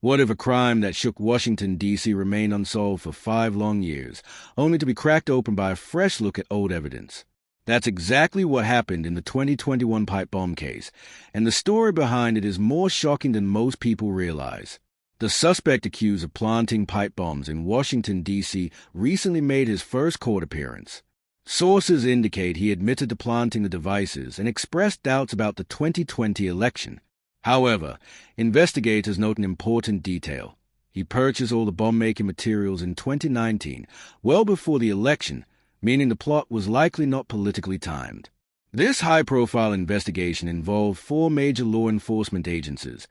What if a crime that shook Washington, D.C. remained unsolved for 5 long years, only to be cracked open by a fresh look at old evidence? That's exactly what happened in the 2021 pipe bomb case, and the story behind it is more shocking than most people realize. The suspect accused of planting pipe bombs in Washington, D.C. recently made his first court appearance. Sources indicate he admitted to planting the devices and expressed doubts about the 2020 election. However, investigators note an important detail. He purchased all the bomb-making materials in 2019, well before the election, meaning the plot was likely not politically timed. This high-profile investigation involved 4 major law enforcement agencies: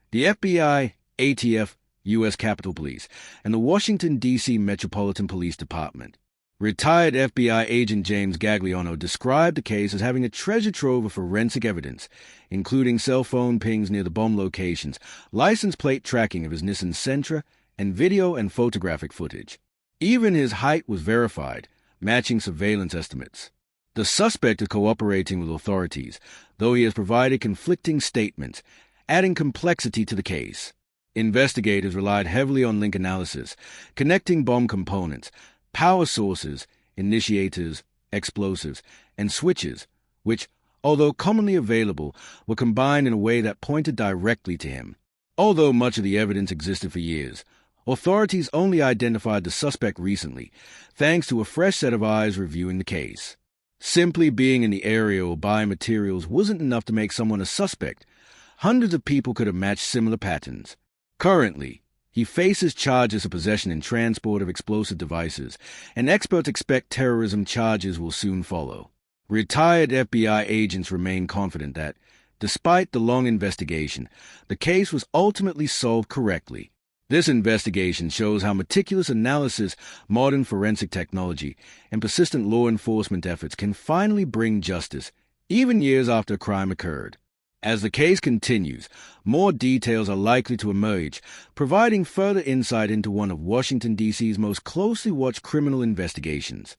the FBI, ATF, U.S. Capitol Police, and the Washington, D.C. Metropolitan Police Department. Retired FBI agent James Gagliano described the case as having a treasure trove of forensic evidence, including cell phone pings near the bomb locations, license plate tracking of his Nissan Sentra, and video and photographic footage. Even his height was verified, matching surveillance estimates. The suspect is cooperating with authorities, though he has provided conflicting statements, adding complexity to the case. Investigators relied heavily on link analysis, connecting bomb components, power sources, initiators, explosives, and switches, which, although commonly available, were combined in a way that pointed directly to him. Although much of the evidence existed for years, authorities only identified the suspect recently, thanks to a fresh set of eyes reviewing the case. Simply being in the area or buying materials wasn't enough to make someone a suspect. Hundreds of people could have matched similar patterns. Currently, he faces charges of possession and transport of explosive devices, and experts expect terrorism charges will soon follow. Retired FBI agents remain confident that, despite the long investigation, the case was ultimately solved correctly. This investigation shows how meticulous analysis, modern forensic technology, and persistent law enforcement efforts can finally bring justice, even years after a crime occurred. As the case continues, more details are likely to emerge, providing further insight into one of Washington, D.C.'s most closely watched criminal investigations.